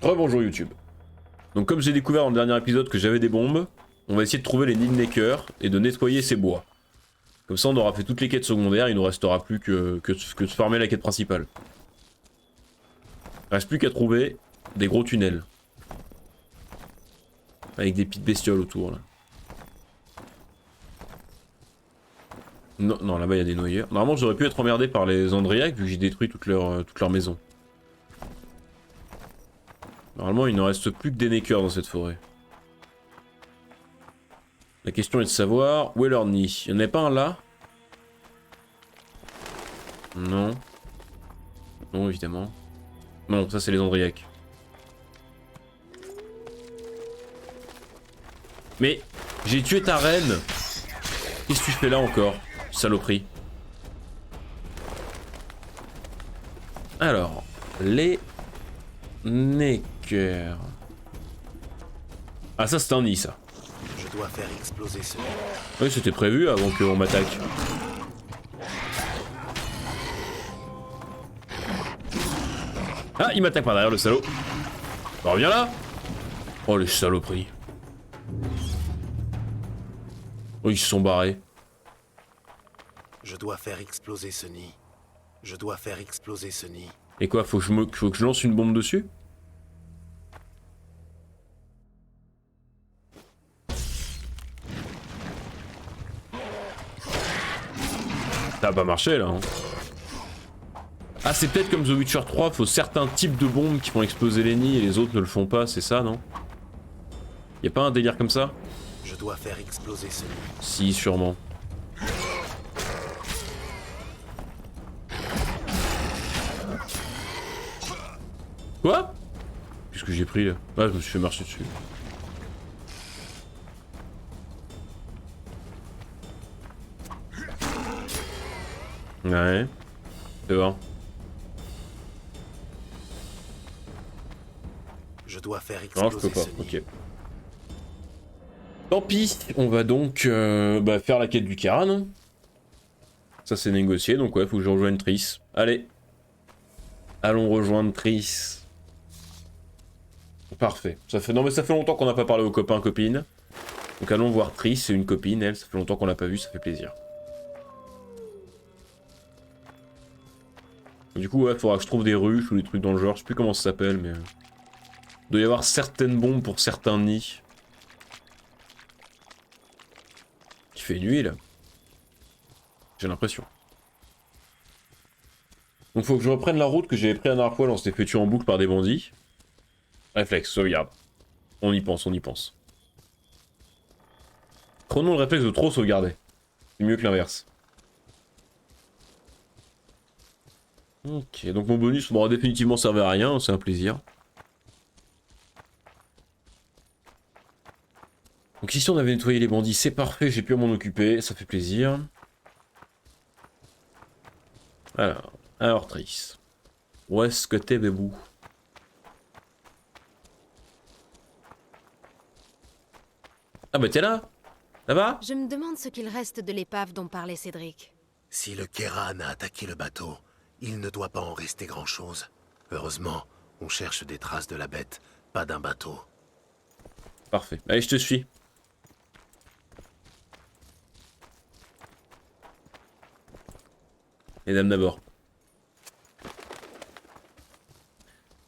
Rebonjour YouTube. Donc comme j'ai découvert dans le dernier épisode que j'avais des bombes, on va essayer de trouver les Needmakers et de nettoyer ces bois. Comme ça on aura fait toutes les quêtes secondaires, il nous restera plus que de farmer la quête principale. Il reste plus qu'à trouver des gros tunnels. Avec des petites bestioles autour là. Non, non là-bas il y a des noyeurs. Normalement j'aurais pu être emmerdé par les Andriacs vu que j'ai détruit toute leur maison. Normalement il ne reste plus que des Nekers dans cette forêt. La question est de savoir où est leur nid. Il n'y en avait pas un là? Non. Non évidemment. Non, ça c'est les Andriacs. Mais j'ai tué ta reine. Qu'est-ce que tu fais là encore, saloperie? Alors, les Nekers. Ah ça c'est un nid ça. Je dois faire exploser ce nid. Oui c'était prévu avant qu'on m'attaque. Ah il m'attaque par derrière le salaud. Bah, reviens là. Oh les saloperies. Oh ils se sont barrés. Je dois faire exploser ce nid. Je dois faire exploser ce nid. Et quoi, faut que je lance une bombe dessus? Ça a pas marché là hein. Ah c'est peut-être comme The Witcher 3, faut certains types de bombes qui font exploser les nids et les autres ne le font pas, c'est ça non? Y'a pas un délire comme ça? Je dois faire exploser ce nid. Si, sûrement. Quoi? Qu'est-ce que j'ai pris là? Ah je me suis fait marcher dessus. Ouais. C'est bon. Je dois faire Non, je exploser peux pas, ce nid. ok. Tant pis, on va donc faire la quête du Kiran. Ça c'est négocié, donc ouais, faut que je rejoigne Triss. Allez. Allons rejoindre Triss. Parfait. Non mais ça fait longtemps qu'on n'a pas parlé aux copains, copines. Donc allons voir Triss, c'est une copine, elle, ça fait longtemps qu'on l'a pas vue, ça fait plaisir. Du coup, ouais, faudra que je trouve des ruches ou des trucs dans le genre, je sais plus comment ça s'appelle, mais... Il doit y avoir certaines bombes pour certains nids. Il fait nuit, là. J'ai l'impression. Donc faut que je reprenne la route que j'avais pris la dernière fois, on s'était fait tuer en boucle par des bandits. Réflexe, sauvegarde. On y pense, on y pense. Prenons le réflexe de trop sauvegarder. C'est mieux que l'inverse. Ok, donc mon bonus m'aura définitivement servi à rien, c'est un plaisir. Donc ici on avait nettoyé les bandits, c'est parfait, j'ai pu m'en occuper, ça fait plaisir. Alors Triss. Où est-ce que t'es, bébou? Ah bah t'es là? Là-bas? Je me demande ce qu'il reste de l'épave dont parlait Cédric. Si le Kéran a attaqué le bateau, il ne doit pas en rester grand-chose. Heureusement, on cherche des traces de la bête, pas d'un bateau. Parfait, allez je te suis. Les dames d'abord.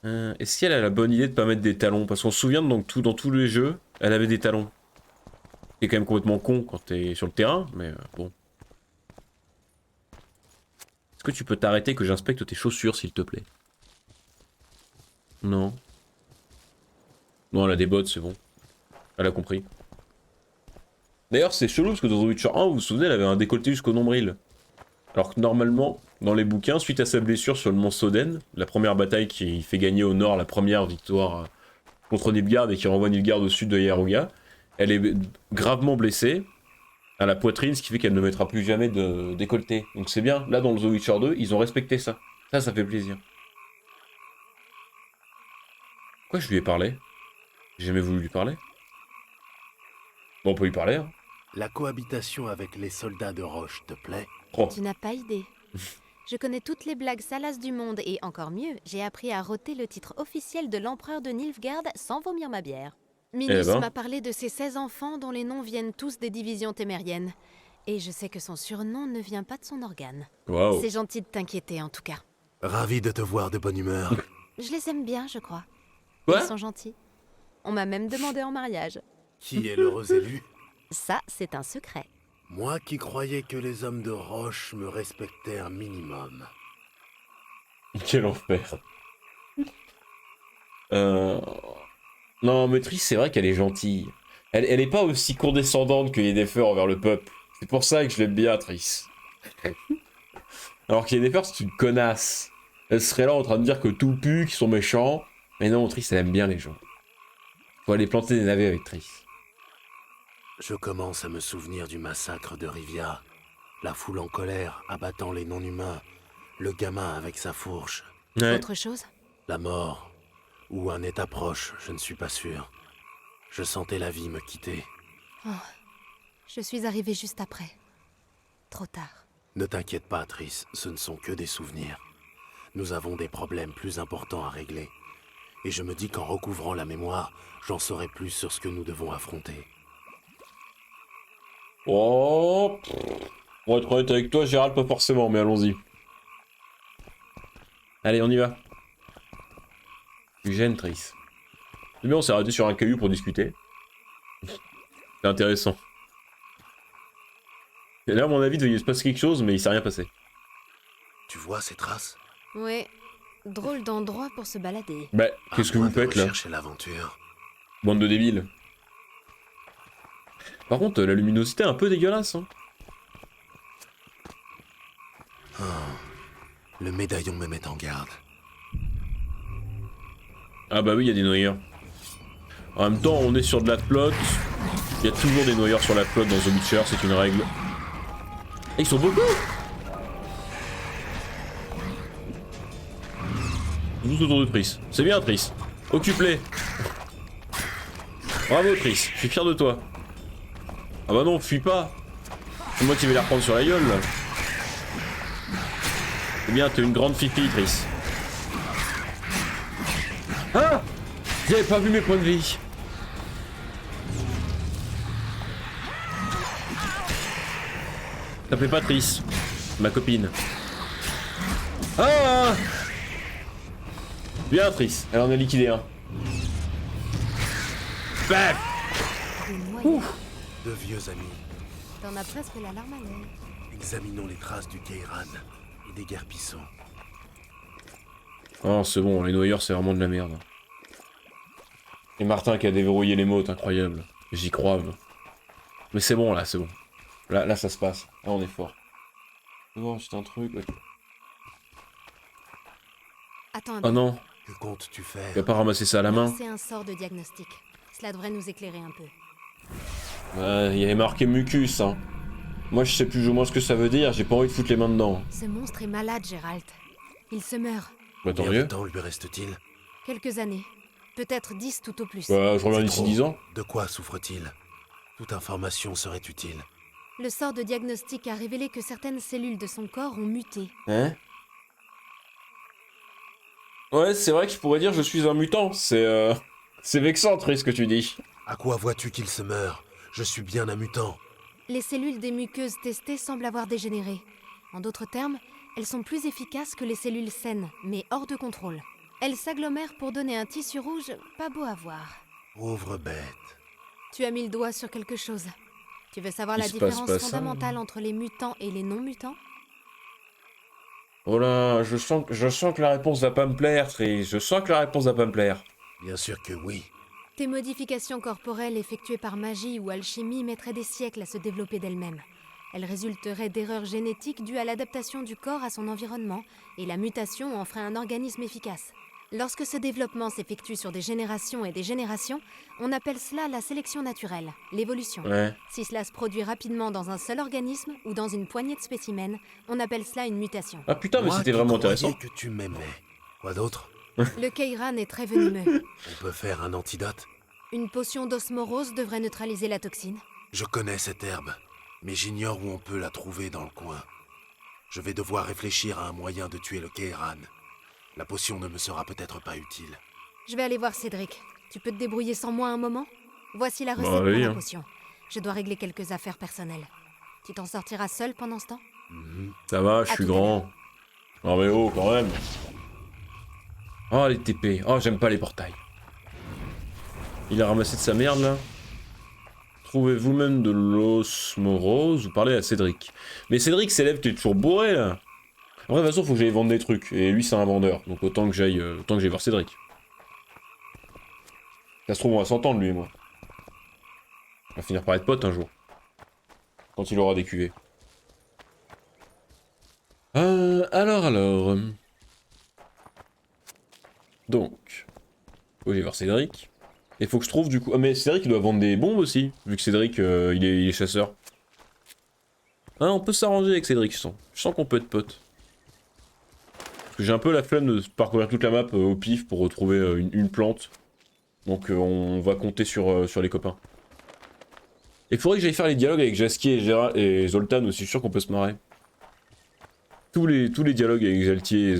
Est-ce qu'elle a la bonne idée de pas mettre des talons? Parce qu'on se souvient donc dans tous les jeux, elle avait des talons. C'est quand même complètement con quand t'es sur le terrain, mais bon. Est-ce que tu peux t'arrêter que j'inspecte tes chaussures s'il te plaît? Non. Non, elle a des bottes, c'est bon. Elle a compris. D'ailleurs, c'est chelou parce que dans The Witcher 1, vous vous souvenez, elle avait un décolleté jusqu'au nombril. Alors que normalement, dans les bouquins, suite à sa blessure sur le mont Soden, la première bataille qui fait gagner au nord la première victoire contre Nilfgaard et qui renvoie Nilfgaard au sud de Yaruga, elle est gravement blessée à la poitrine, ce qui fait qu'elle ne mettra plus jamais de décolleté. Donc c'est bien, là dans The Witcher 2, ils ont respecté ça. Ça fait plaisir. Pourquoi je lui ai parlé? J'ai jamais voulu lui parler. Bon, on peut lui parler, hein. La cohabitation avec les soldats de Roche te plaît? Oh. Tu n'as pas idée. Je connais toutes les blagues salaces du monde et encore mieux, j'ai appris à rôter le titre officiel de l'empereur de Nilfgaard sans vomir ma bière. Minus ben. m'a parlé de ses 16 enfants dont les noms viennent tous des divisions témériennes. Et je sais que son surnom ne vient pas de son organe. Waouh. C'est gentil de t'inquiéter en tout cas. Ravi de te voir de bonne humeur. Je les aime bien, je crois. Quoi? Ils sont gentils. On m'a même demandé en mariage. Qui est l'heureux élu? Ça, c'est un secret. Moi qui croyais que les hommes de roche me respectaient un minimum. Quel enfer. Non, mais Triss, c'est vrai qu'elle est gentille. Elle est pas aussi condescendante que Yennefer envers le peuple. C'est pour ça que je l'aime bien, Triss. Alors que Yennefer, c'est une connasse. Elle serait là en train de dire que tout pue, qu'ils sont méchants. Mais non, Triss, elle aime bien les gens. Faut aller planter des navets avec Triss. Je commence à me souvenir du massacre de Rivia. La foule en colère, abattant les non-humains. Le gamin avec sa fourche. Ouais. Autre chose? La mort. Ou un état proche, je ne suis pas sûr. Je sentais la vie me quitter. Je suis arrivée juste après. Trop tard. Ne t'inquiète pas, Triss, ce ne sont que des souvenirs. Nous avons des problèmes plus importants à régler. Et je me dis qu'en recouvrant la mémoire, j'en saurai plus sur ce que nous devons affronter. Oh, pour être honnête avec toi, Gérald, pas forcément, mais allons-y. Allez, on y va. Tu gênes, Triss. C'est bien, on s'est arrêté sur un caillou pour discuter. C'est intéressant. Et là, à mon avis, il devait se passer quelque chose, mais il s'est rien passé. Tu vois ces traces? Ouais, drôle d'endroit pour se balader. Bah, qu'est-ce que À vous moins de faites là? rechercher l'aventure. Bande de débiles. Par contre, la luminosité est un peu dégueulasse, hein. Le médaillon me met en garde. Ah bah oui, il y a des noyeurs. En même temps, on est sur de la flotte. Il y a toujours des noyeurs sur la flotte dans The Witcher, c'est une règle. Et ils sont beaucoup! Tout autour de Triss. C'est bien, Triss. Occupe-les. Bravo, Triss. Je suis fier de toi. Ah bah non, fuis pas. C'est moi qui vais les reprendre sur la gueule, là. C'est bien, t'es une grande fifi, Triss. Ah! J'avais pas vu mes points de vie. T'appelais pas Triss, ma copine. Ah! Bien, Triss, elle en a liquidé un. Baf! Des noyaux. De vieux amis. T'en as presque la larme à l'œil. Examinons les traces du Keiran et des guerpissons. Oh, c'est bon, les noyeurs, c'est vraiment de la merde. Et Martin qui a déverrouillé les mots, incroyable. J'y crois. Mais c'est bon, là, c'est bon. Là, ça se passe. Là, on est fort. Non, c'est un truc. Ouais. Attends un Oh peu. non, Que comptes-tu il faire? va pas ramasser ça à la main. C'est un sort de diagnostic. Cela devrait nous éclairer un peu. Il y avait marqué mucus, hein. Moi, je sais plus ou moins ce que ça veut dire, j'ai pas envie de foutre les mains dedans. Ce monstre est malade, Gérald. Il se meurt. Bah, tant Combien de mieux. temps lui reste-t-il? Quelques années. Peut-être 10 tout au plus. Bah, je reviens C'est d'ici trop. 10 ans. De quoi souffre-t-il? Toute information serait utile. Le sort de diagnostic a révélé que certaines cellules de son corps ont muté. Hein? Ouais, c'est vrai que je pourrais dire je suis un mutant. C'est vexant, Triss, ce que tu dis. À quoi vois-tu qu'il se meurt? Je suis bien un mutant. Les cellules des muqueuses testées semblent avoir dégénéré. En d'autres termes, elles sont plus efficaces que les cellules saines, mais hors de contrôle. Elles s'agglomèrent pour donner un tissu rouge pas beau à voir. Pauvre bête. Tu as mis le doigt sur quelque chose. Tu veux savoir Il la se passe différence pas ça. fondamentale entre les mutants et les non-mutants? Oh là, je sens que la réponse va pas me plaire, Triss. Je sens que la réponse va pas me plaire. Bien sûr que oui. Tes modifications corporelles effectuées par magie ou alchimie mettraient des siècles à se développer d'elles-mêmes. Elles résulteraient d'erreurs génétiques dues à l'adaptation du corps à son environnement, et la mutation en ferait un organisme efficace. Lorsque ce développement s'effectue sur des générations et des générations, on appelle cela la sélection naturelle, l'évolution. Ouais. Si cela se produit rapidement dans un seul organisme ou dans une poignée de spécimens, on appelle cela une mutation. Ah putain, mais Moi c'était qui vraiment croyais intéressant. que tu m'aimais. Quoi d'autre? Le Keiran est très venimeux. On peut faire un antidote? Une potion d'osmorose devrait neutraliser la toxine. Je connais cette herbe, mais j'ignore où on peut la trouver dans le coin. Je vais devoir réfléchir à un moyen de tuer le Kehran. La potion ne me sera peut-être pas utile. Je vais aller voir Cédric. Tu peux te débrouiller sans moi un moment? Voici la recette Bah pour oui, la hein. potion. Je dois régler quelques affaires personnelles. Tu t'en sortiras seul pendant ce temps? Ça va, je À suis tout à grand. Non mais oh, quand même. Oh, les TP. Oh, j'aime pas les portails. Il a ramassé de sa merde, là. Trouvez vous-même de l'osmorose ou parlez à Cédric. Mais Cédric s'élève, t'es toujours bourré, là. Après, de toute façon, faut que j'aille vendre des trucs. Et lui, c'est un vendeur. Donc autant que j'aille voir Cédric. Ça se trouve, on va s'entendre, lui et moi. On va finir par être potes un jour. Quand il aura des cuvées. Alors. Donc. Faut que j'aille voir Cédric. Et faut que je trouve du coup. Ah, mais Cédric, il doit vendre des bombes aussi. Vu que Cédric, il est chasseur. Ah, on peut s'arranger avec Cédric, je sens. Je sens qu'on peut être potes. Parce que j'ai un peu la flemme de parcourir toute la map au pif pour retrouver une plante. Donc on va compter sur les copains. Et il faudrait que j'aille faire les dialogues avec Jaskier et, et Zoltan aussi, je suis sûr qu'on peut se marrer. Tous les dialogues avec Jaskier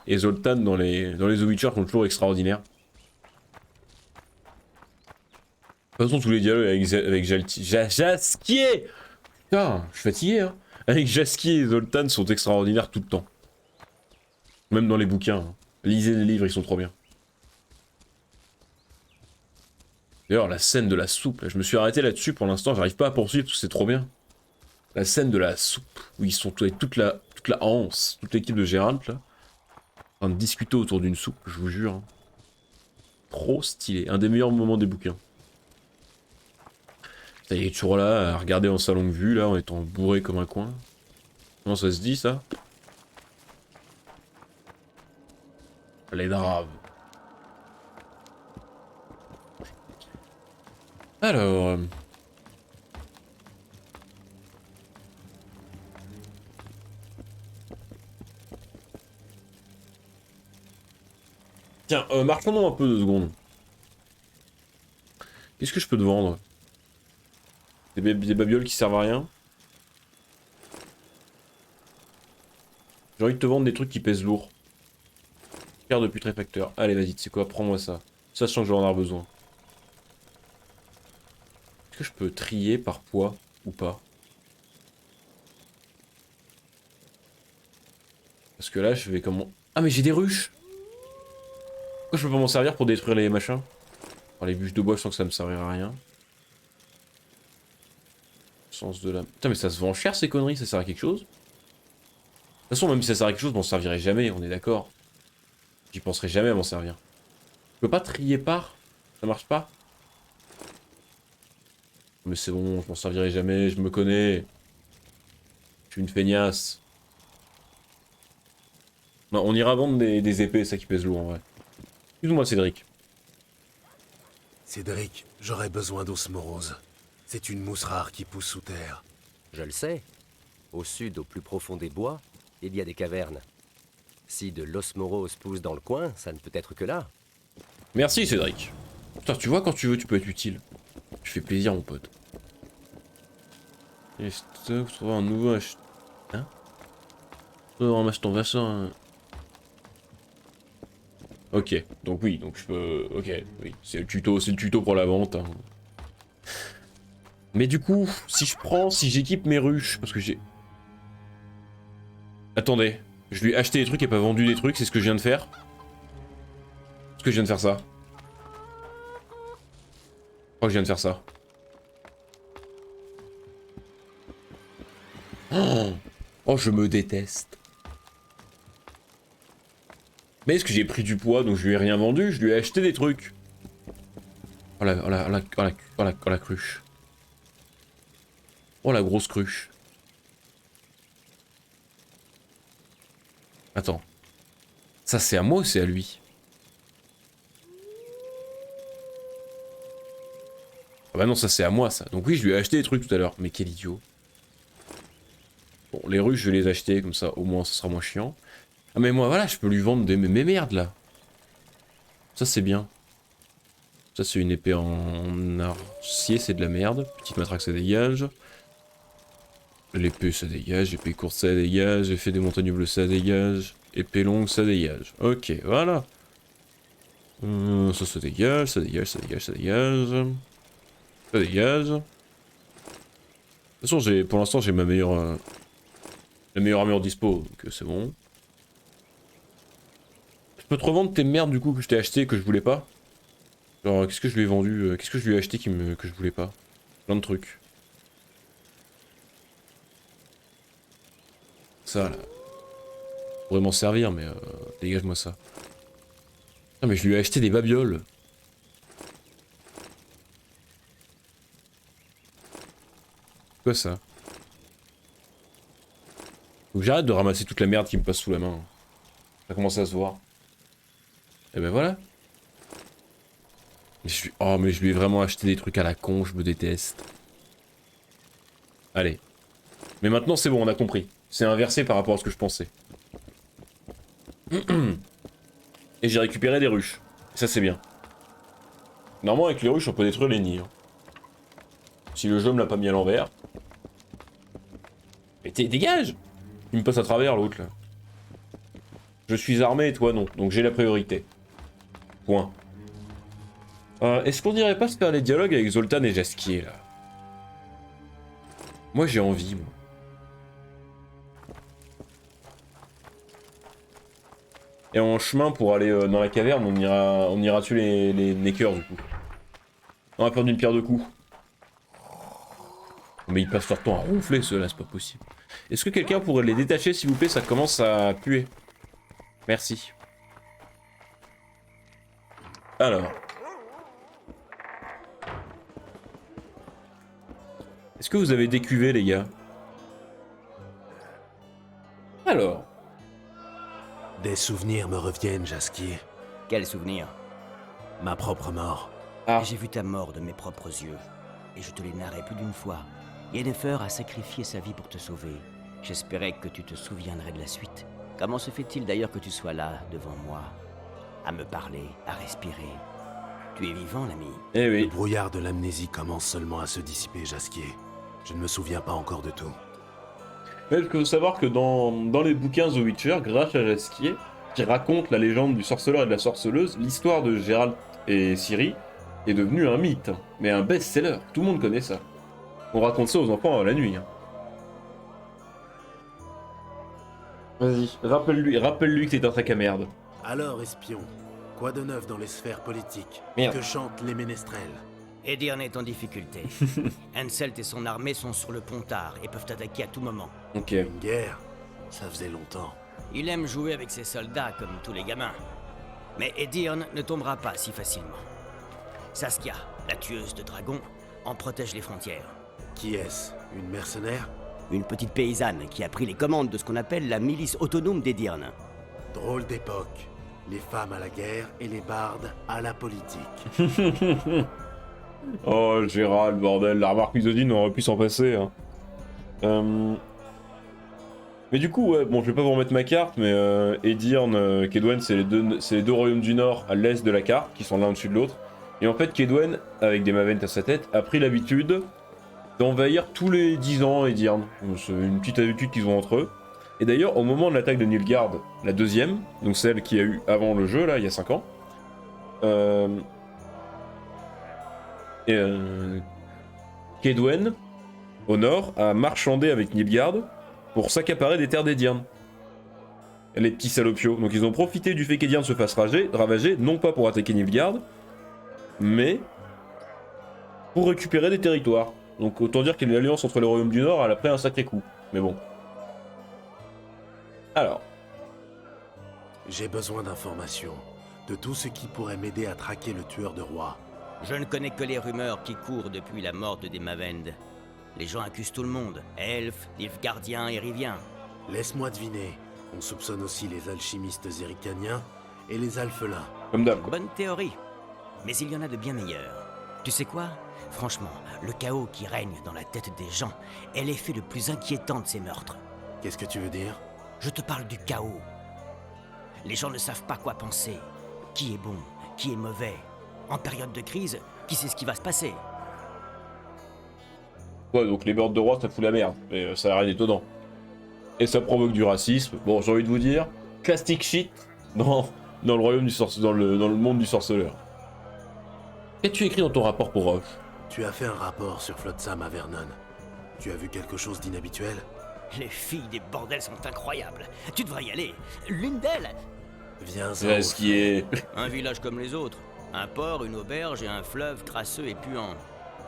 et Zoltan dans les The Witcher sont toujours extraordinaires. De toute façon, tous les dialogues avec Jaskier. Putain, je suis fatigué, hein. Avec Jaskier et Zoltan sont extraordinaires tout le temps. Même dans les bouquins. Hein. Lisez les livres, ils sont trop bien. D'ailleurs, la scène de la soupe, là, je me suis arrêté là-dessus pour l'instant, j'arrive pas à poursuivre parce que c'est trop bien. La scène de la soupe, où ils sont avec toute la Hanse, toute l'équipe de Gérald, là, en train de discuter autour d'une soupe, je vous jure. Hein. Trop stylé, un des meilleurs moments des bouquins. Ça, il est toujours là, à regarder en sa longue vue, là, en étant bourré comme un coin. Comment ça se dit, ça? Les draves. Alors... Tiens, marchons un peu 2 secondes. Qu'est-ce que je peux te vendre? Des babioles qui servent à rien? J'ai envie de te vendre des trucs qui pèsent lourd. Carte de putréfacteur. Allez, vas-y, tu sais quoi, prends-moi ça. Ça, je sens que je vais en avoir besoin. Est-ce que je peux trier par poids ou pas? Parce que là, je vais comment... Ah, mais j'ai des ruches! Pourquoi je peux pas m'en servir pour détruire les machins? Alors, les bûches de bois, je sens que ça me servira à rien. Sens de la... Putain, mais ça se vend cher ces conneries, ça sert à quelque chose? De toute façon, même si ça sert à quelque chose, je m'en servirai jamais, on est d'accord. J'y penserai jamais à m'en servir. Je peux pas trier par? Ça marche pas? Mais c'est bon, je m'en servirai jamais, je me connais. Je suis une feignasse. Non, on ira vendre des épées, ça qui pèse lourd en vrai. Excuse-moi Cédric. Cédric, j'aurais besoin d'osmorose. C'est une mousse rare qui pousse sous terre. Je le sais. Au sud, au plus profond des bois, il y a des cavernes. Si de l'osmorose pousse dans le coin, ça ne peut être que là. Merci Cédric. Putain, tu vois, quand tu veux, tu peux être utile. Je fais plaisir, mon pote. Et stock, trouver un nouveau acheteur. Hein? Ramasse ton vaisseau. Ok, donc oui, donc je peux. Ok, oui, c'est le tuto pour la vente. Hein. Mais du coup, si j'équipe mes ruches, parce que j'ai. Attendez, je lui ai acheté des trucs et pas vendu des trucs, c'est ce que je viens de faire. Est-ce que je viens de faire ça? Je crois que je viens de faire ça. Oh, je me déteste. Mais est-ce que j'ai pris du poids, donc je lui ai rien vendu, je lui ai acheté des trucs. Oh la cruche. Oh la grosse cruche. Attends. Ça c'est à moi ou c'est à lui? Ah bah non, ça c'est à moi ça. Donc oui, je lui ai acheté des trucs tout à l'heure. Mais quel idiot. Bon, les ruches, je vais les acheter, comme ça au moins ça sera moins chiant. Ah mais moi voilà, je peux lui vendre mes merdes là. Ça c'est bien. Ça c'est une épée en acier, c'est de la merde. Petite matraque, ça dégage. L'épée ça dégage, épée courte ça dégage, effet des montagnes bleues ça dégage, épée longue ça dégage. Ok, voilà. Ça dégage, ça dégage, ça dégage, ça dégage. Ça dégage. De toute façon, pour l'instant j'ai ma meilleure... la meilleure armure dispo, donc c'est bon. Je peux te revendre tes merdes du coup que je t'ai acheté et que je voulais pas. Genre, qu'est-ce que je lui ai vendu, qu'est-ce que je lui ai acheté que je voulais pas. Plein de trucs. Ça là. Je pourrais m'en servir, mais dégage-moi ça. Ah, mais je lui ai acheté des babioles. Quoi ça? Faut que j'arrête de ramasser toute la merde qui me passe sous la main. Ça commence à se voir. Et ben voilà. Oh mais je lui ai vraiment acheté des trucs à la con, je me déteste. Allez. Mais maintenant c'est bon, on a compris. C'est inversé par rapport à ce que je pensais. Et j'ai récupéré des ruches. Et ça c'est bien. Normalement avec les ruches on peut détruire les nids. Hein. Si le jeu me l'a pas mis à l'envers. Mais dégage! Il me passe à travers l'autre là. Je suis armé et toi non, donc j'ai la priorité. Point. Est-ce qu'on dirait pas se faire les dialogues avec Zoltan et Jaskier là? Moi j'ai envie, moi. Et en chemin pour aller dans la caverne, on ira tuer les Neckers du coup. On va perdre une pierre de coups. Mais ils passent leur temps à ronfler ceux-là, c'est pas possible. Est-ce que quelqu'un pourrait les détacher s'il vous plaît? Ça commence à puer. Merci. Alors. Est-ce que vous avez décuvé les gars? Alors. Des souvenirs me reviennent, Jaskier. Quel souvenir? Ma propre mort. Ah. J'ai vu ta mort de mes propres yeux. Et je te l'ai narré plus d'une fois. Yennefer a sacrifié sa vie pour te sauver. J'espérais que tu te souviendrais de la suite. Comment se fait-il d'ailleurs que tu sois là, devant moi? À me parler, à respirer. Tu es vivant, l'ami. Eh oui. Le brouillard de l'amnésie commence seulement à se dissiper, Jaskier. Je ne me souviens pas encore de tout. Mais il faut savoir que dans les bouquins The Witcher, grâce à Jaskier, qui raconte la légende du sorceleur et de la sorceleuse, l'histoire de Geralt et Ciri est devenue un mythe, mais un best-seller. Tout le monde connaît ça. On raconte ça aux enfants la nuit. Hein. Vas-y, rappelle-lui que t'es un sac à merde. Alors, espion, quoi de neuf dans les sphères politiques? Merde. Que chantent les ménestrels? Edirn est en difficulté. Henselt et son armée sont sur le pont tard et peuvent attaquer à tout moment. Ok. Une guerre? Ça faisait longtemps. Il aime jouer avec ses soldats comme tous les gamins. Mais Edirn ne tombera pas si facilement. Saskia, la tueuse de dragons, en protège les frontières. Qui est-ce? Une mercenaire? Une petite paysanne qui a pris les commandes de ce qu'on appelle la milice autonome d'Edirn. Drôle d'époque. Les femmes à la guerre et les bardes à la politique. Oh, Gérald, bordel, la remarque misogyne, on aurait pu s'en passer. Hein. Mais du coup, ouais, bon, je vais pas vous remettre ma carte, mais Edirn, Kaedwen, c'est les deux royaumes du Nord à l'est de la carte, qui sont l'un au-dessus de l'autre. Et en fait, Kaedwen, avec des Mavent à sa tête, a pris l'habitude d'envahir tous les 10 ans Edirn. C'est une petite habitude qu'ils ont entre eux. Et d'ailleurs, au moment de l'attaque de Nilfgaard, la deuxième, donc celle qu'il y a eu avant le jeu, là, il y a 5 ans, Kaedwen, au nord, a marchandé avec Nilfgaard pour s'accaparer des terres d'Edirn. Les petits salopios. Donc ils ont profité du fait qu'Edirn se fasse ravager, non pas pour attaquer Nilfgaard, mais pour récupérer des territoires. Donc autant dire que l'alliance entre les royaumes du Nord, elle a pris un sacré coup. Mais bon. Alors. J'ai besoin d'informations. De tout ce qui pourrait m'aider à traquer le tueur de rois. Je ne connais que les rumeurs qui courent depuis la mort de Demavend. Les gens accusent tout le monde. Elfes, Nilfgaardiens et Riviens. Laisse-moi deviner. On soupçonne aussi les alchimistes éricaniens et les alphelins. Comme d'hab. Bonne théorie. Mais il y en a de bien meilleurs. Tu sais quoi? Franchement, le chaos qui règne dans la tête des gens est l'effet le plus inquiétant de ces meurtres. Qu'est-ce que tu veux dire? Je te parle du chaos. Les gens ne savent pas quoi penser. Qui est bon? Qui est mauvais? En période de crise, qui sait ce qui va se passer? Ouais, donc les meurtres de rois, ça fout la merde. Mais ça a rien d'étonnant. Et ça provoque du racisme. Bon, j'ai envie de vous dire, classic shit dans le royaume du dans le monde du sorceleur. Qu'as-tu écrit dans ton rapport pour Roche? Tu as fait un rapport sur Flotsam à Vernon. Tu as vu quelque chose d'inhabituel? Les filles des bordels sont incroyables. Tu devrais y aller. L'une d'elles, Viens C'est ce qui est... un village comme les autres. Un port, une auberge et un fleuve crasseux et puant.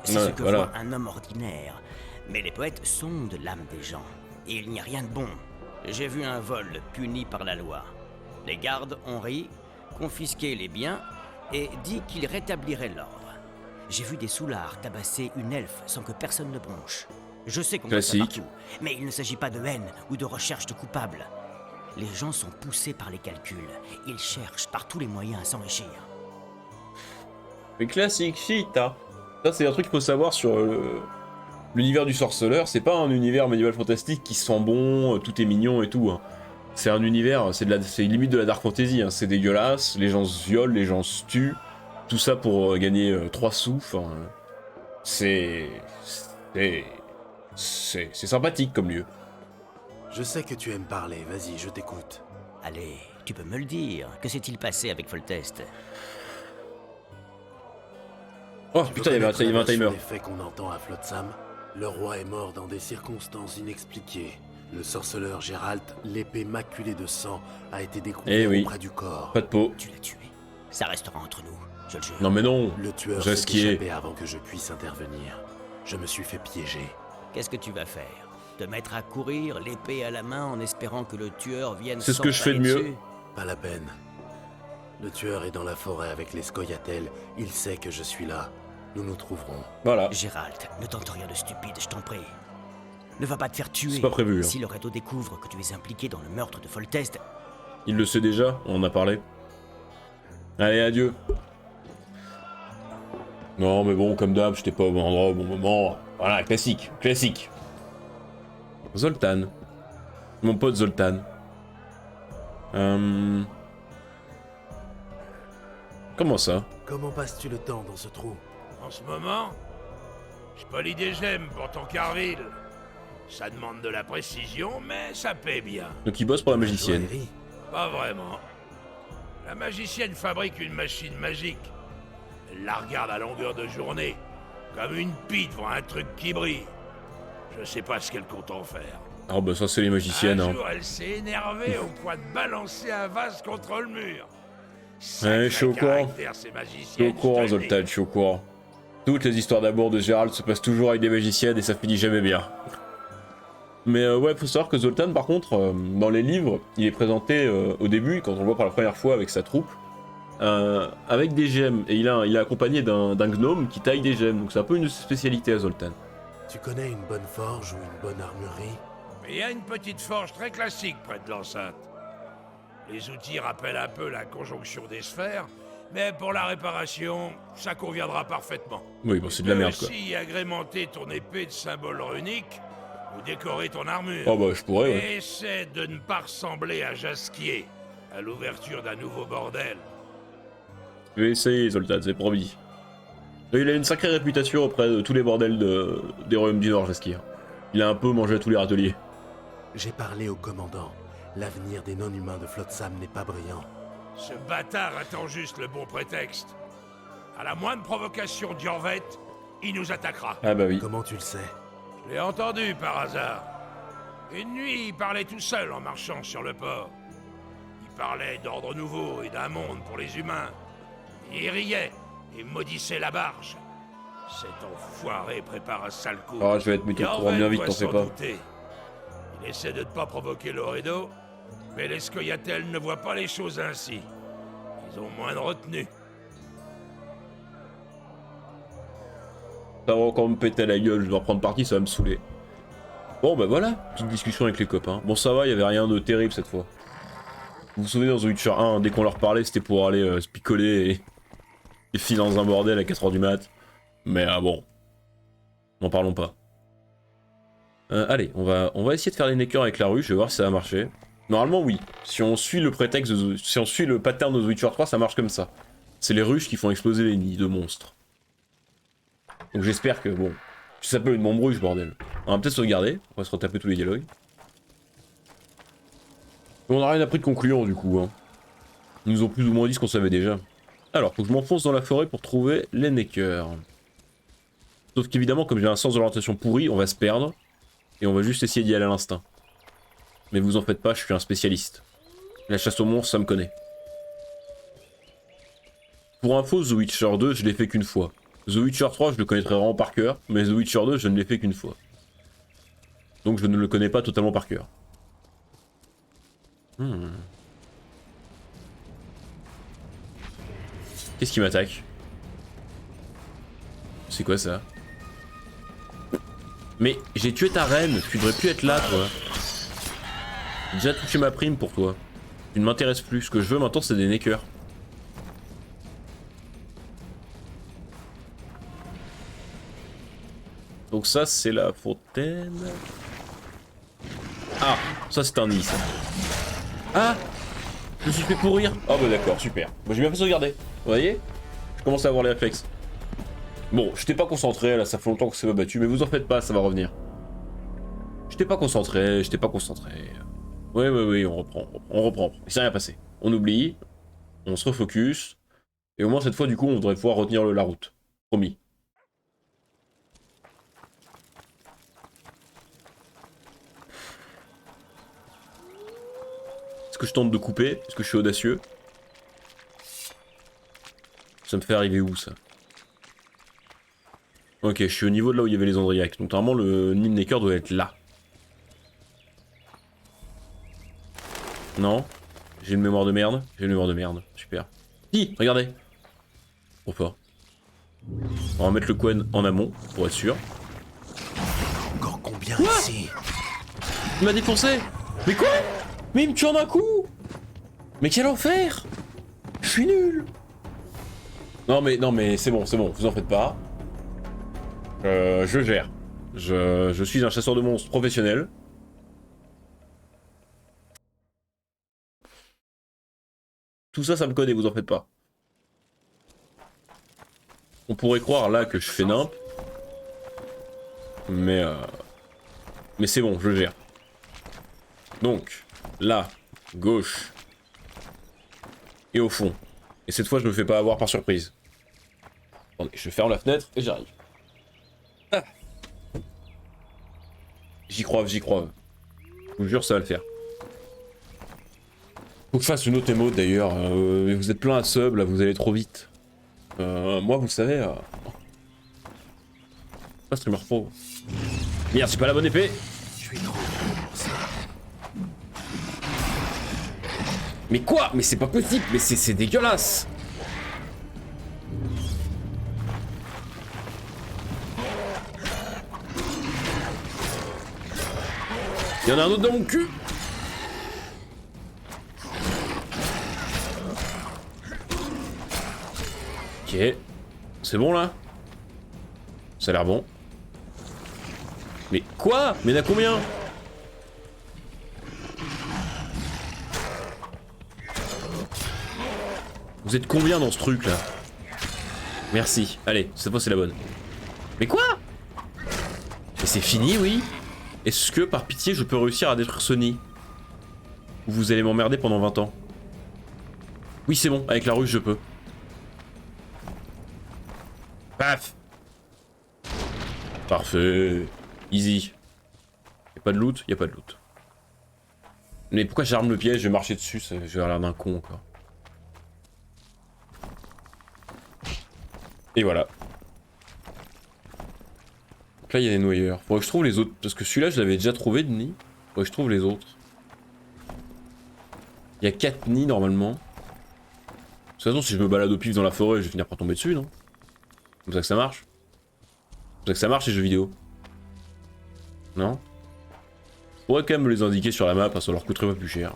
C'est Ouais, ce que voilà. voit un homme ordinaire. Mais les poètes sondent l'âme des gens. Et il n'y a rien de bon. J'ai vu un vol puni par la loi. Les gardes ont ri, confisqué les biens et dit qu'ils rétabliraient l'ordre. J'ai vu des soulards tabasser une elfe sans que personne ne bronche. Je sais qu'on voit ça Classique. partout, mais il ne s'agit pas de haine ou de recherche de coupables. Les gens sont poussés par les calculs. Ils cherchent par tous les moyens à s'enrichir. Mais classique shit, hein. Ça, c'est un truc qu'il faut savoir sur l'univers du sorceleur. C'est pas un univers médiéval fantastique qui sent bon, tout est mignon et tout. Hein. C'est un univers, c'est limite de la dark fantasy. Hein. C'est dégueulasse, les gens se violent, les gens se tuent. Tout ça pour gagner 3 sous. Enfin, c'est sympathique comme lieu. Je sais que tu aimes parler, vas-y, je t'écoute. Allez, tu peux me le dire. Que s'est-il passé avec Foltest? Oh Tu veux putain, il y avait un connaître timer. la version des faits qu'on entend à Flotsam? Le roi est mort dans des circonstances inexpliquées. Le sorceleur Gérald, l'épée maculée de sang, a été découvert Eh oui. auprès du corps. Pas de peau. Tu l'as tué. Ça restera entre nous, je le jure. Non mais non. Le tueur J'ai s'est skié. échappé avant que je puisse intervenir. Je me suis fait piéger. Qu'est-ce que tu vas faire? Te mettre à courir, l'épée à la main, en espérant que le tueur vienne C'est ce que je fais de s'empaler mieux. dessus? Pas la peine. Le tueur est dans la forêt avec les Scoia'tael. Il sait que je suis là. Nous nous trouverons. Voilà. Gérald, ne tente rien de stupide, je t'en prie. Ne va pas te faire tuer. C'est pas prévu, hein. Si Loretto découvre que tu es impliqué dans le meurtre de Foltest, Il le sait déjà, on en a parlé. Allez, adieu. Non mais bon, comme d'hab, j'étais pas au bon endroit au bon moment. Voilà, classique, classique. Zoltan. Mon pote Zoltan. Comment ça? Comment passes-tu le temps dans ce trou? En ce moment, je polis des gemmes pour ton Carville. Ça demande de la précision, mais ça paie bien. Donc il bosse pour la magicienne. Joaillerie. Pas vraiment. La magicienne fabrique une machine magique. Elle la regarde à longueur de journée, comme une pie devant un truc qui brille. Je sais pas ce qu'elle compte en faire. Ah bah ça c'est les magiciennes, Un hein. jour, elle s'est énervée au point de balancer un vase contre le mur. Ouais, je suis au courant. Caractère, ces Je suis magiciennes, au courant, je te le dis. Zoltan, je suis au courant. Toutes les histoires d'amour de Gérald se passent toujours avec des magiciennes et ça finit jamais bien. Mais ouais, faut savoir que Zoltan, par contre, dans les livres, il est présenté au début, quand on le voit pour la première fois avec sa troupe, avec des gemmes. Et il est accompagné d'un gnome qui taille des gemmes. Donc c'est un peu une spécialité à Zoltan. Tu connais une bonne forge ou une bonne armurerie? Il y a une petite forge très classique près de l'enceinte. Les outils rappellent un peu la conjonction des sphères, mais pour la réparation, ça conviendra parfaitement. Oui, bon, c'est de la merde, Tu peux quoi. aussi agrémenter ton épée de symboles runiques ou décorer ton armure. Oh bah, je pourrais, ouais. Et essaie de ne pas ressembler à Jasquier à l'ouverture d'un nouveau bordel. Je vais essayer, Zoltan, c'est promis. Et il a une sacrée réputation auprès de tous les bordels des royaumes du Nord, Jaskier. Il a un peu mangé à tous les râteliers. J'ai parlé au commandant. L'avenir des non-humains de Flotsam n'est pas brillant. Ce bâtard attend juste le bon prétexte. À la moindre provocation d'Yorvet, il nous attaquera. Ah bah oui. Comment tu le sais? Je l'ai entendu par hasard. Une nuit, il parlait tout seul en marchant sur le port. Il parlait d'ordre nouveau et d'un monde pour les humains. Il riait et maudissait la barge. Cet enfoiré prépare un sale coup. Ah, je vais être mis au courant bien vite, t'en fais pas. Il essaie de ne pas provoquer Loredo, mais les Scoia'tael ne voient pas les choses ainsi. Ils ont moins de retenue. Ça va encore me péter la gueule, je vais reprendre parti, ça va me saouler. Bon bah voilà, petite discussion avec les copains. Bon ça va, il y avait rien de terrible cette fois. Vous vous souvenez dans The Witcher 1, dès qu'on leur parlait, c'était pour aller se picoler et filer dans un bordel à 4h du mat. Mais bon, n'en parlons pas. Allez, on va essayer de faire les neckers avec la ruche, je vais voir si ça va marcher. Normalement oui, si on suit le prétexte, si on suit le pattern de The Witcher 3, ça marche comme ça. C'est les ruches qui font exploser les nids de monstres. Donc j'espère que bon, Ça s'appelle une membrouille, bordel. On va peut-être se regarder, on va se retaper tous les dialogues. On n'a rien appris de concluant du coup. Hein. Ils nous ont plus ou moins dit ce qu'on savait déjà. Alors, faut que je m'enfonce dans la forêt pour trouver les Neckers. Sauf qu'évidemment, comme j'ai un sens de l'orientation pourri, on va se perdre. Et on va juste essayer d'y aller à l'instinct. Mais vous en faites pas, je suis un spécialiste. La chasse aux monstres, ça me connaît. Pour info, The Witcher 2, je l'ai fait qu'une fois. The Witcher 3, je le connaîtrais vraiment par cœur, mais The Witcher 2, je ne l'ai fait qu'une fois. Donc je ne le connais pas totalement par cœur. Qu'est-ce qui m'attaque? C'est quoi ça? Mais j'ai tué ta reine, tu devrais plus être là, toi. J'ai déjà touché ma prime pour toi. Tu ne m'intéresses plus, ce que je veux maintenant c'est des Neckers. Donc ça c'est la fontaine. Ah, ça c'est un nid ça. Ah, je me suis fait pourrir. Ah bah d'accord, super. Moi j'ai bien fait de regarder. Vous voyez? Je commence à avoir les réflexes. Bon, je t'ai pas concentré, là ça fait longtemps que c'est pas battu, mais vous en faites pas, ça va revenir. Je t'ai pas concentré, je t'ai pas concentré. Oui, on reprend. Il s'est rien passé. On oublie, on se refocus, et au moins cette fois du coup on devrait pouvoir retenir la route. Promis. Est-ce que je tente de couper? Est-ce que je suis audacieux? Ça me fait arriver où ça? Ok, je suis au niveau de là où il y avait les Andriacs. Donc normalement le nid de Necker doit être là. Non? J'ai une mémoire de merde. J'ai une mémoire de merde. Super. Si, regardez. Trop fort. On va mettre le Quen en amont, pour être sûr. Encore combien Quoi ici? Il m'a défoncé. Mais quoi? Mais il me tue en un coup. Mais quel enfer. Je suis nul. Non mais c'est bon, vous en faites pas. Je gère. Je suis un chasseur de monstres professionnel. Tout ça, ça me connaît, vous en faites pas. On pourrait croire là que je fais nimp. Mais c'est bon, je gère. Donc, là, gauche. Et au fond. Et cette fois, je me fais pas avoir par surprise. Attendez, je ferme la fenêtre et j'arrive. Ah. J'y crois. Je vous jure, ça va le faire. Faut que je fasse une autre émote d'ailleurs. Vous êtes plein à sub, là, vous allez trop vite. Moi, vous savez... Pas streamer pro. Merde, c'est pas la bonne épée. Je suis trop... Mais quoi? Mais c'est pas possible, mais c'est dégueulasse. Il y en a un autre dans mon cul. Ok. C'est bon là? Ça a l'air bon. Mais quoi? Mais il y en a combien? Vous êtes combien dans ce truc là? Merci. Allez, cette fois c'est la bonne. Mais quoi? Mais c'est fini, oui? Est-ce que par pitié je peux réussir à détruire ce nid? Ou vous allez m'emmerder pendant 20 ans? Oui, c'est bon, avec la ruche je peux. Paf! Parfait. Easy. Y'a pas de loot? Y'a pas de loot. Mais pourquoi j'arme le piège? Je vais marcher dessus, je vais avoir l'air d'un con encore. Et voilà. Donc là il y a des noyeurs. Faudrait que je trouve les autres. Parce que celui-là je l'avais déjà trouvé de nid. Faudrait que je trouve les autres. Il y a 4 nids normalement. De toute façon si je me balade au pif dans la forêt je vais finir par tomber dessus, non? C'est comme ça que ça marche. C'est comme ça que ça marche les jeux vidéo. Non? Je pourrais quand même me les indiquer sur la map, ça leur coûterait pas plus cher.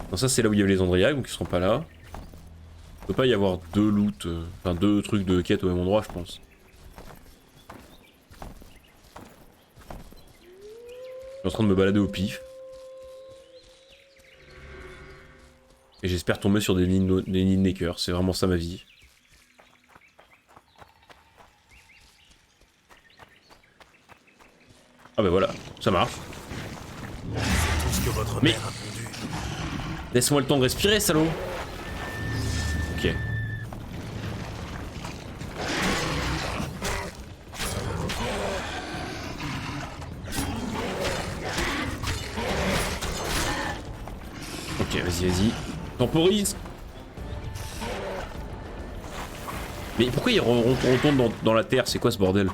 Non, ça c'est là où il y avait les Andriacs, donc ils seront pas là. Il peut pas y avoir deux loot, enfin deux trucs de quête au même endroit, je pense. Je suis en train de me balader au pif. Et j'espère tomber sur des nids de Necker, c'est vraiment ça ma vie. Ah bah voilà, ça marche. Tout ce que votre Mais- mère a pondu. Laisse-moi le temps de respirer, salaud. Ok. Ok, vas-y, vas-y. Temporise. Mais pourquoi il retourne dans la terre? C'est quoi ce bordel?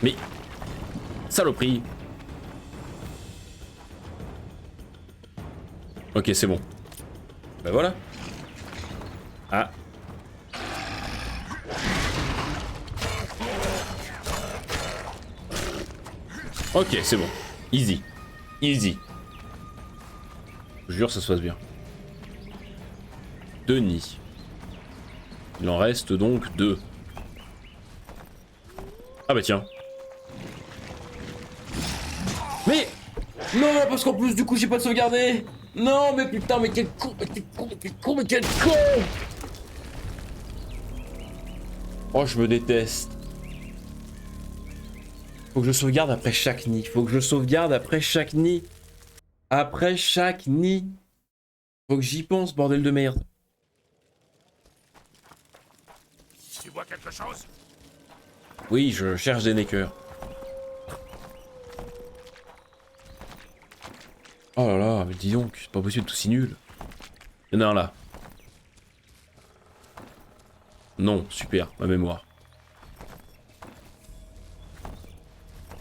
Mais... Saloperie. Ok, c'est bon. Bah voilà. Ah. Ok, c'est bon. Easy. Easy. Je jure, ça se passe bien. 2 nids. Il en reste donc 2. Ah bah tiens. Mais... Non, parce qu'en plus, du coup, j'ai pas sauvegardé. Non, mais putain, mais quel con, mais quel con, mais quel con, mais quel con. Oh, je me déteste. Faut que je sauvegarde après chaque nid. Faut que je sauvegarde après chaque nid. Après chaque nid. Faut que j'y pense, bordel de merde. Tu vois quelque chose? Oui, je cherche des neckers. Oh là là, mais dis donc, c'est pas possible, tout si nul. Il y en a un là. Non, super, ma mémoire.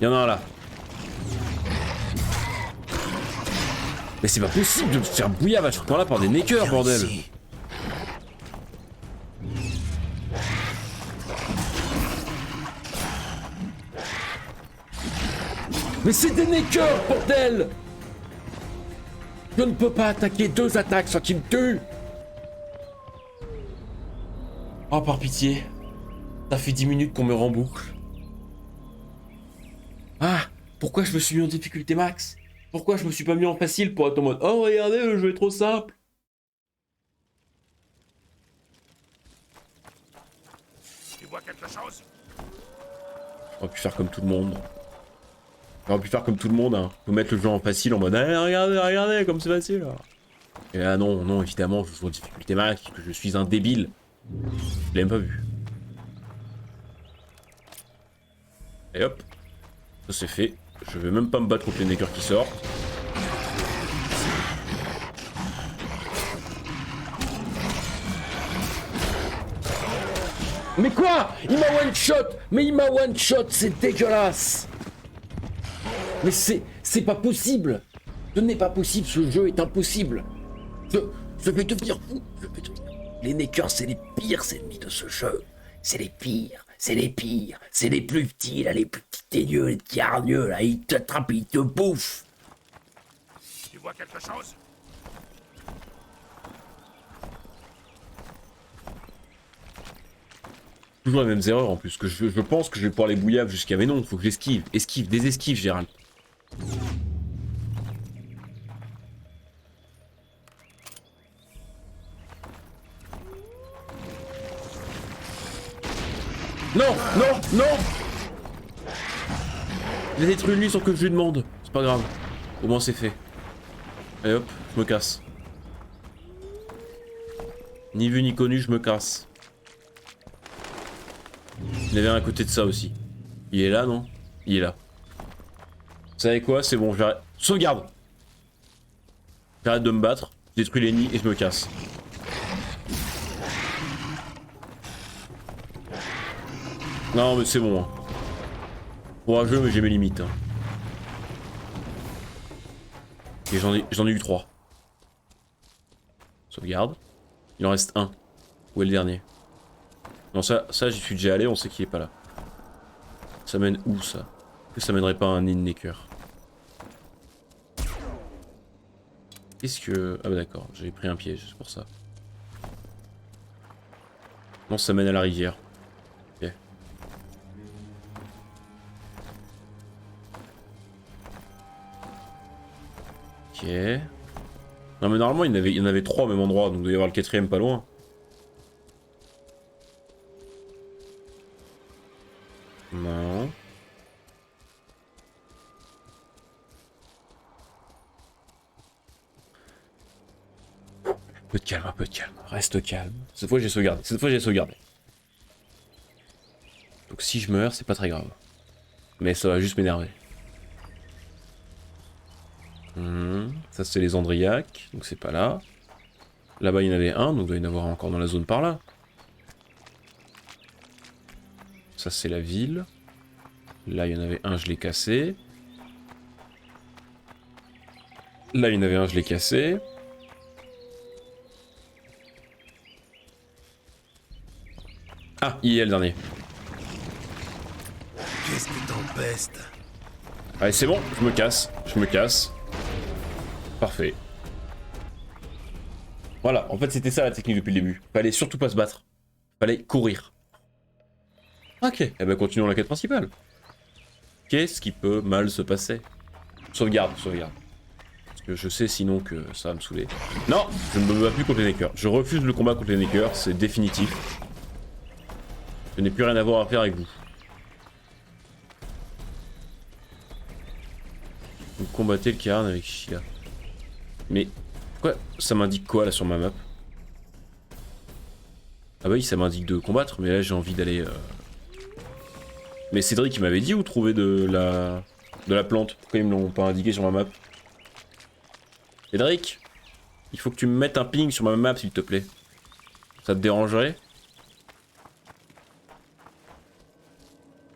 Il y en a un là. Mais c'est pas possible de me faire bouillave à ce point là par des neckers, bordel. Ici. Mais c'est des neckers, bordel. Je ne peux pas attaquer 2 attaques sans qu'ils me tuent. Oh, par pitié. Ça fait 10 minutes qu'on me remboucle. Ah, pourquoi je me suis mis en difficulté max? Pourquoi je me suis pas mis en facile pour être en mode oh regardez, le jeu est trop simple? Tu vois quelque chose? J'aurais pu faire comme tout le monde. J'aurais pu faire comme tout le monde, hein. Faut mettre le jeu en facile en mode eh, regardez, regardez comme c'est facile. Là. Et là non, non, évidemment, je joue en difficulté max, parce que je suis un débile. Je l'ai même pas vu. Et hop, ça c'est fait. Je vais même pas me battre contre les neckers qui sortent. Mais quoi? Il m'a one shot! Mais il m'a one shot, c'est dégueulasse! Mais c'est pas possible! Ce n'est pas possible, ce jeu est impossible! Je vais devenir fou! Je vais devenir... Les neckers, c'est les pires ennemis de ce jeu! C'est les pires! C'est les pires! C'est les plus petits, là, les plus petits teigneux, les petits hargneux, là, ils te trappent, ils te bouffent! Tu vois quelque chose? Toujours les mêmes erreurs en plus, que je pense que je vais pouvoir les bouillave jusqu'à... Mais non, faut que j'esquive, esquive, des esquives, Gérald. Non, non, non! Il a détruit lui sans que je lui demande. C'est pas grave. Au moins c'est fait. Allez hop, je me casse. Ni vu ni connu, je me casse. Il y en avait un à côté de ça aussi. Il est là, non? Il est là. Vous savez quoi? C'est bon, j'arrête. Sauvegarde! J'arrête de me battre, je détruis les nids et je me casse. Non mais c'est bon. Hein. Courageux mais j'ai mes limites. Hein. Et j'en ai eu 3. Sauvegarde. Il en reste un. Où est le dernier? Non ça j'y suis déjà allé, on sait qu'il est pas là. Ça mène où ça? Est-ce que ça mènerait pas à un nid de necker? Qu'est-ce que... Ah bah d'accord, j'ai pris un piège, c'est pour ça. Non ça mène à la rivière. Ok. Ok. Non mais normalement il y en avait 3 au même endroit, donc il doit y avoir le 4ème pas loin. Non. Un peu de calme, reste calme. Cette fois j'ai sauvegardé, Donc si je meurs, c'est pas très grave. Mais ça va juste m'énerver. Ça c'est les Andriaques, donc c'est pas là. Là-bas il y en avait un, donc il doit y en avoir encore dans la zone par là. Ça c'est la ville. Là il y en avait un, je l'ai cassé. Là il y en avait un, je l'ai cassé. Ah, il y a le dernier. Qu'est-ce que t'empestes? Allez, c'est bon, je me casse. Parfait. Voilà, en fait c'était ça la technique depuis le début. Fallait surtout pas se battre. Fallait courir. Ok, eh ben continuons la quête principale. Qu'est-ce qui peut mal se passer? Sauvegarde. Parce que je sais sinon que ça va me saouler. Non, je ne me bats plus contre les Neckers. Je refuse le combat contre les Neckers, c'est définitif. Je n'ai plus rien à voir à faire avec vous. Vous combattez le Karan avec Shia. Mais quoi? Ça m'indique quoi là sur ma map? Ah bah oui, ça m'indique de combattre, mais là j'ai envie d'aller... Mais Cédric il m'avait dit où trouver de la plante. Pourquoi ils me l'ont pas indiqué sur ma map? Cédric, il faut que tu me mettes un ping sur ma map s'il te plaît. Ça te dérangerait?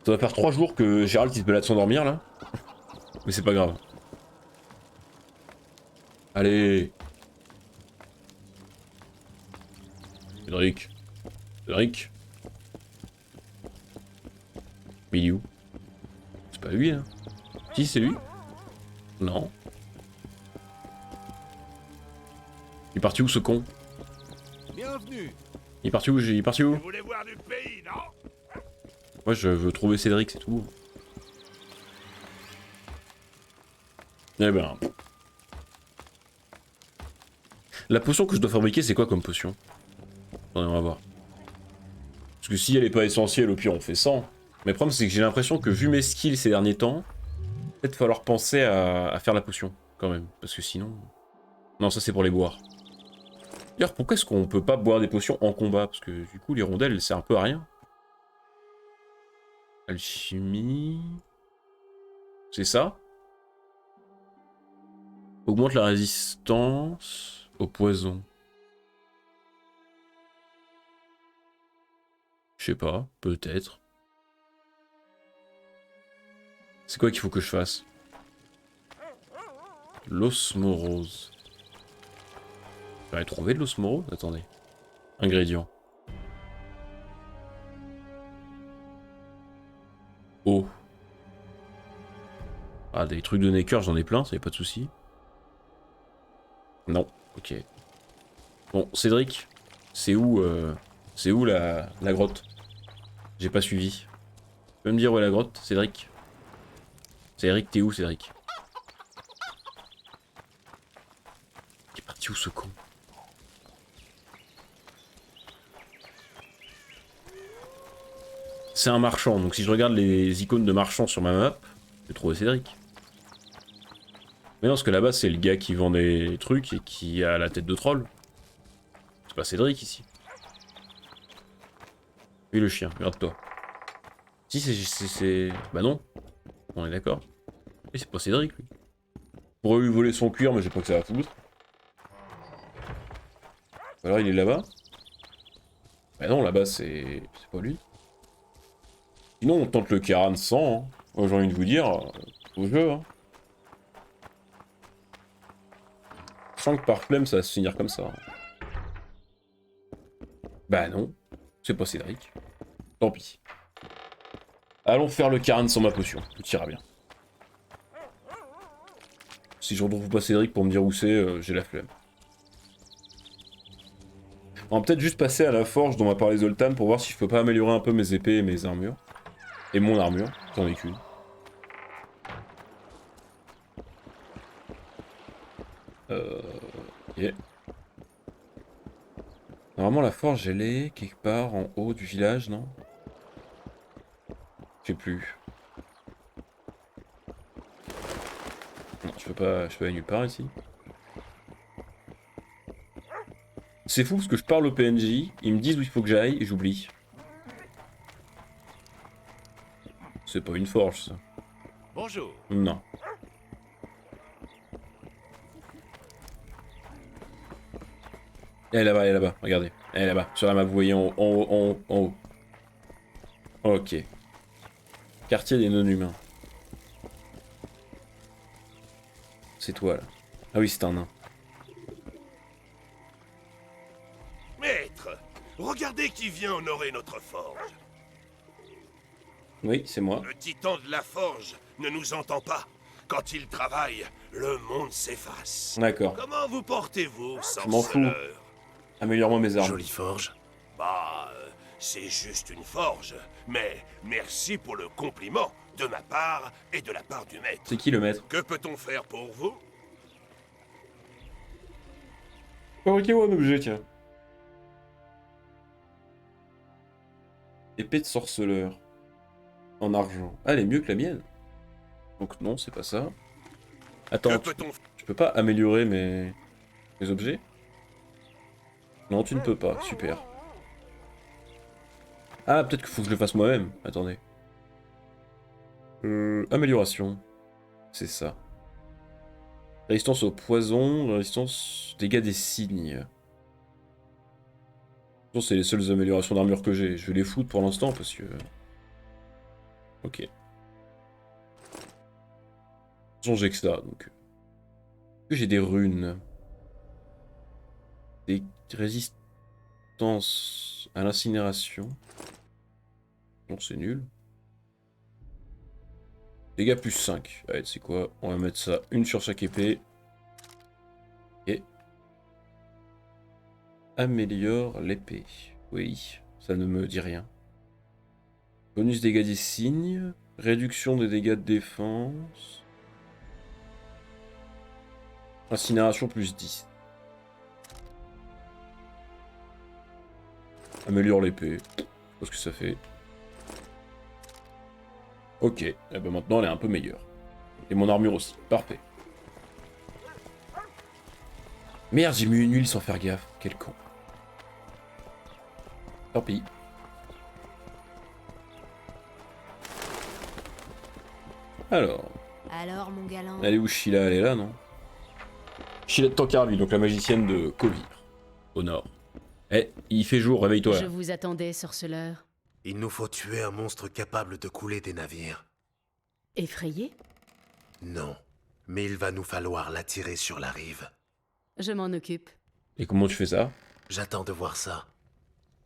Ça va faire 3 jours que Gérald il se balade sans dormir là. Mais c'est pas grave. Allez. Cédric. Mais il est où? C'est pas lui, hein? Si, c'est lui? Non. Il est parti où, ce con? Bienvenue. Il est parti où? Vous voulez voir du pays, non? Moi, je veux trouver Cédric, c'est tout. Eh ben... La potion que je dois fabriquer, c'est quoi comme potion? Attendez, on va voir. Parce que si elle est pas essentielle, au pire, on fait 100. Mais le problème, c'est que j'ai l'impression que vu mes skills ces derniers temps, peut-être falloir penser à faire la potion, quand même. Parce que sinon... Non, ça c'est pour les boire. D'ailleurs, pourquoi est-ce qu'on peut pas boire des potions en combat? Parce que du coup, l'hirondelle, elle sert un peu à rien. Alchimie... C'est ça? Augmente la résistance au poison. Je sais pas, peut-être. C'est quoi qu'il faut que je fasse? L'osmorose. J'aurais trouvé de l'osmorose? Attendez. Ingrédients. Eau. Ah, des trucs de Necker, j'en ai plein, ça y a pas de souci. Non, ok. Bon, Cédric, c'est où la grotte? J'ai pas suivi. Tu peux me dire où est la grotte, Cédric? Cédric, t'es où, Cédric? Il est parti où, ce con? C'est un marchand, donc si je regarde les icônes de marchand sur ma map, je vais trouver Cédric. Mais non, parce que là-bas, c'est le gars qui vend des trucs et qui a la tête de troll. C'est pas Cédric, ici. Oui, le chien, regarde-toi. Si, c'est... Bah non. On est d'accord. Et c'est pas Cédric, lui. Je pourrais lui voler son cuir, mais j'ai pas que ça va foutre. Alors, il est là-bas. Bah non, là-bas, c'est pas lui. Sinon, on tente le Karan sans, hein. Moi, j'ai envie de vous dire, au jeu, hein. Je sens que par flemme, ça va se finir comme ça. Bah non, c'est pas Cédric. Tant pis. Allons faire le Karan sans ma potion, tout ira bien. Si je retrouve pas Cédric pour me dire où c'est, j'ai la flemme. On va peut-être juste passer à la forge dont m'a parlé Zoltan pour voir si je peux pas améliorer un peu mes épées et mes armures. Et mon armure, j'en ai qu'une. Ok. Normalement, la forge, elle est quelque part en haut du village, non? Je sais plus. Non, je peux pas aller nulle part ici. C'est fou parce que je parle au PNJ, ils me disent où il faut que j'aille et j'oublie. C'est pas une forge, ça. Bonjour. Non. Elle est là-bas, regardez. Elle est là-bas, sur la map, vous voyez en haut, en haut. Ok. Quartier des non-humains. C'est toi, là. Ah oui, c'est un nain. Maître, regardez qui vient honorer notre forge. Oui, c'est moi. Le titan de la forge ne nous entend pas. Quand il travaille, le monde s'efface. D'accord. Comment vous portez-vous, Je m'en fous. sorceleur? Améliore-moi mes armes. Jolie forge. Bah, c'est juste une forge. Mais merci pour le compliment, de ma part et de la part du maître. C'est qui le maître? Que peut-on faire pour vous? Fabriquez-moi un objet, tiens. Épée de sorceleur. En argent. Ah, elle est mieux que la mienne. Donc non, c'est pas ça. Attends, Que peut-on faire? tu peux pas améliorer mes objets? Non, tu ne peux pas. Super. Ah, peut-être qu'il faut que je le fasse moi-même. Attendez. Amélioration. C'est ça. Résistance au poison, résistance dégâts des signes. Bon, c'est les seules améliorations d'armure que j'ai. Je vais les foutre pour l'instant parce que... Ok. De toute façon, j'ai que ça, donc... Est-ce que j'ai des runes? Des résistances à l'incinération. Non, c'est nul. Dégâts plus 5. Allez, c'est quoi? On va mettre ça, une sur chaque épée. Et... Améliore l'épée. Oui, ça ne me dit rien. Bonus dégâts des signes. Réduction des dégâts de défense. Incinération plus 10. Améliore l'épée. Je sais pas ce que ça fait. Ok, et ben maintenant elle est un peu meilleure. Et mon armure aussi, parfait. Merde, j'ai mis une huile sans faire gaffe, quel con. Tant pis. Alors, mon galant. Elle est où Sheila? Elle est là, non? Sheila de Tancarville, donc la magicienne de Kovir, au nord. Eh, il fait jour, réveille-toi. Je vous attendais, sorceleur. Il nous faut tuer un monstre capable de couler des navires. Effrayé? Non, mais il va nous falloir l'attirer sur la rive. Je m'en occupe. Et comment tu fais ça? J'attends de voir ça.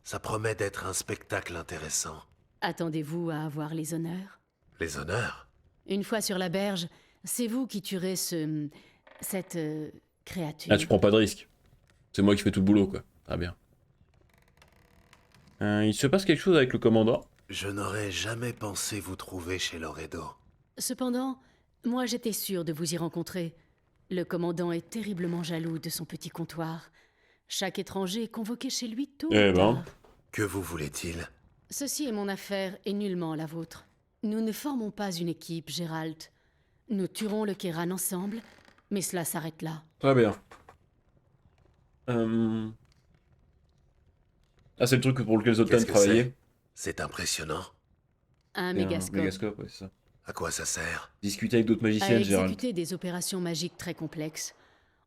Ça promet d'être un spectacle intéressant. Attendez-vous à avoir les honneurs? Les honneurs? Une fois sur la berge, c'est vous qui tuerez cette créature. Ah, tu prends pas de risque. C'est moi qui fais tout le boulot, quoi. Très bien. Il se passe quelque chose avec le commandant? Je n'aurais jamais pensé vous trouver chez Loredo. Cependant, moi j'étais sûr de vous y rencontrer. Le commandant est terriblement jaloux de son petit comptoir. Chaque étranger est convoqué chez lui tôt ou Eh ben. tard. Que vous voulait-il? Ceci est mon affaire et nullement la vôtre. Nous ne formons pas une équipe, Gérald. Nous tuerons le Kéran ensemble, mais cela s'arrête là. Très bien. Ah, c'est le truc pour lequel Zoltan Qu'est-ce que travaillait? C'est impressionnant. Un C'est un mégascope. mégascope, ouais, c'est ça. À quoi ça sert? Discuter avec d'autres À magiciennes, Gérald. exécuter des opérations magiques très complexes.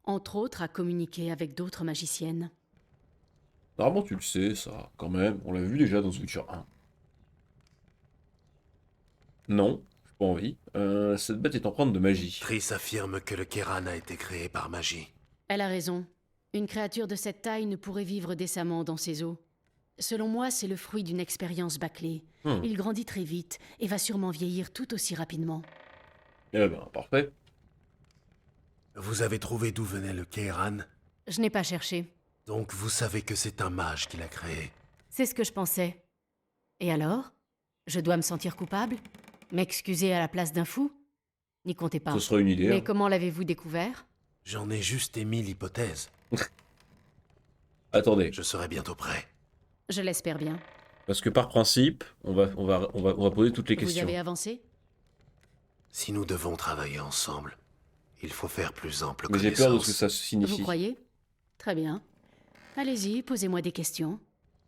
Entre autres, à communiquer avec d'autres magiciennes. Normalement, tu le sais, ça, quand même. On l'a vu déjà dans The Witcher 1. Non, j'ai pas envie. Cette bête est empreinte de magie. Triss affirme que le Kéran a été créé par magie. Elle a raison. Une créature de cette taille ne pourrait vivre décemment dans ces eaux. Selon moi, c'est le fruit d'une expérience bâclée. Il grandit très vite et va sûrement vieillir tout aussi rapidement. Eh ben, parfait. Vous avez trouvé d'où venait le Kéran? Je n'ai pas cherché. Donc vous savez que c'est un mage qui l'a créé. C'est ce que je pensais. Et alors? Je dois me sentir coupable? M'excuser à la place d'un fou? N'y comptez pas. Ce serait une idée. Mais hein. comment l'avez-vous découvert? J'en ai juste émis l'hypothèse. Attendez, Je serai bientôt prêt. Je l'espère bien. parce que par principe, on va poser toutes les Vous questions. avez avancé? Si nous devons travailler ensemble, il faut faire plus ample Mais j'ai connaissance. peur de ce que ça Vous signifie. croyez? Très bien. Allez-y, posez-moi des questions.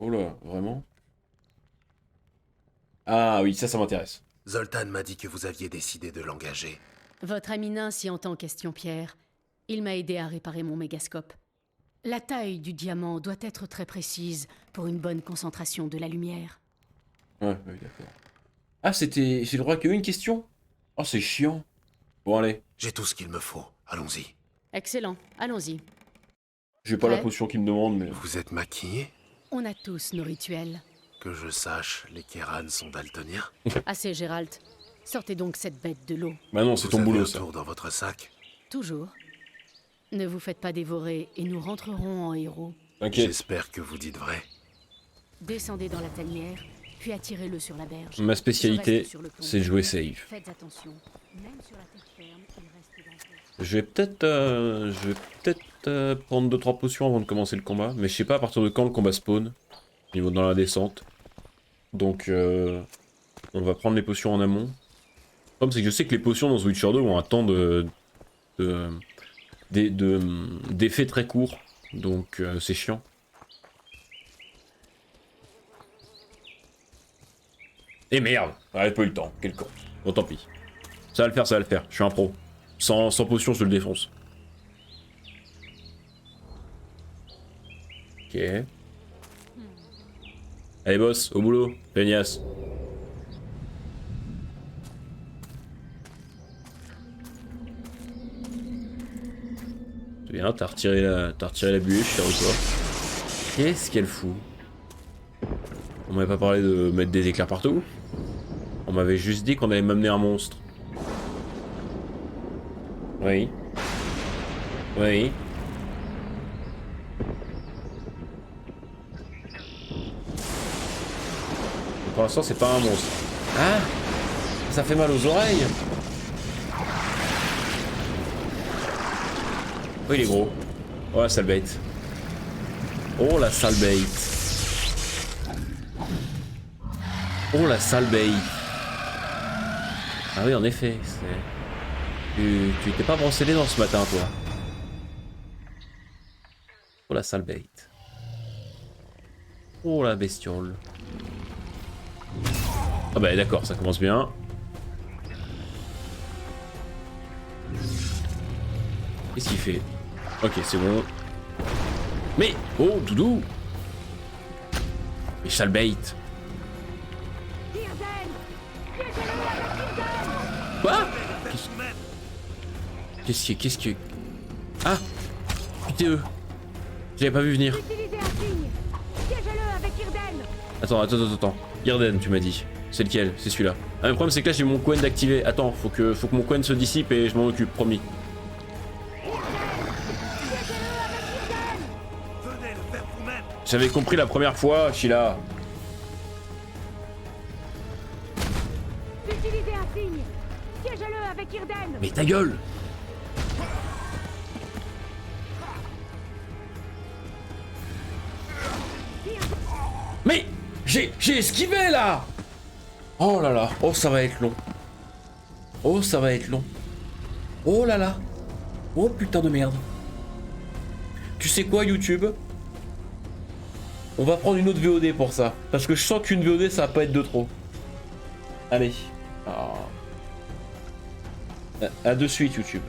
Oh là, vraiment? Ah oui, ça m'intéresse. Zoltan m'a dit que vous aviez décidé de l'engager. Votre ami nain s'y entend question, Pierre. Il m'a aidé à réparer mon mégascope. La taille du diamant doit être très précise pour une bonne concentration de la lumière. Ouais, oui, d'accord. Ah, c'était... J'ai le droit qu'à une question? Oh, c'est chiant. Bon, allez. J'ai tout ce qu'il me faut. Allons-y. Excellent, allons-y. J'ai pas la Prêt? potion qu'il me demande, mais... Vous êtes maquillé? On a tous nos rituels. Que je sache, les Kéran sont daltoniens? Assez, Gérald. Sortez donc cette bête de l'eau. Bah non, c'est Vous ton avez boulot, un ça. tour dans votre sac? Toujours. Ne vous faites pas dévorer et nous rentrerons en héros. T'inquiète. J'espère que vous dites vrai. Descendez dans la tanière, puis attirez-le sur la berge. Ma Je spécialité, reste sur le pont. c'est de jouer safe. Faites attention. Même sur la terre ferme, il reste dangereux. Je vais peut-être prendre 2-3 potions avant de commencer le combat, mais je sais pas à partir de quand le combat spawn, niveau dans la descente. Donc on va prendre les potions en amont. Le problème c'est que je sais que les potions dans The Witcher 2 ont un temps d'effet très court, donc c'est chiant. Et merde, j'avais pas eu le temps, quel con. Bon tant pis. Ça va le faire, je suis un pro. Sans potion, je le défonce. Ok. Allez boss, au boulot, peignasse. C'est bien, t'as retiré la bûche, cher ou quoi. Qu'est-ce qu'elle fout? On m'avait pas parlé de mettre des éclairs partout. On m'avait juste dit qu'on allait m'amener un monstre. Oui. Oui. Pour l'instant, c'est pas un monstre. Ah! Ça fait mal aux oreilles! Oh, il est gros. Oh, la sale bête. Oh, la sale bête. Oh, la sale bête. Ah oui, en effet, c'est... Tu t'es pas brossé les dents ce matin, toi. Oh, la sale bête. Oh, la bestiole. Ah bah d'accord, ça commence bien. Qu'est-ce qu'il fait? Ok, c'est bon. Mais... Oh, doudou. Mais sale bête. Quoi? Qu'est-ce que... Ah! QTE. Je l'avais pas vu venir. Attends. Irden, tu m'as dit. C'est lequel? C'est celui-là. Ah, le problème c'est que là j'ai mon coin d'activer. Attends, faut que mon coin se dissipe et je m'en occupe, promis. J'avais compris la première fois, Sheila. Utilisez un signe. Piège-le avec Irden. Mais ta gueule! Mais j'ai esquivé là! Oh là là, oh ça va être long. Oh ça va être long. Oh là là. Oh putain de merde. Tu sais quoi YouTube? On va prendre une autre VOD pour ça. Parce que je sens qu'une VOD ça va pas être de trop. Allez. Ah. À de suite YouTube.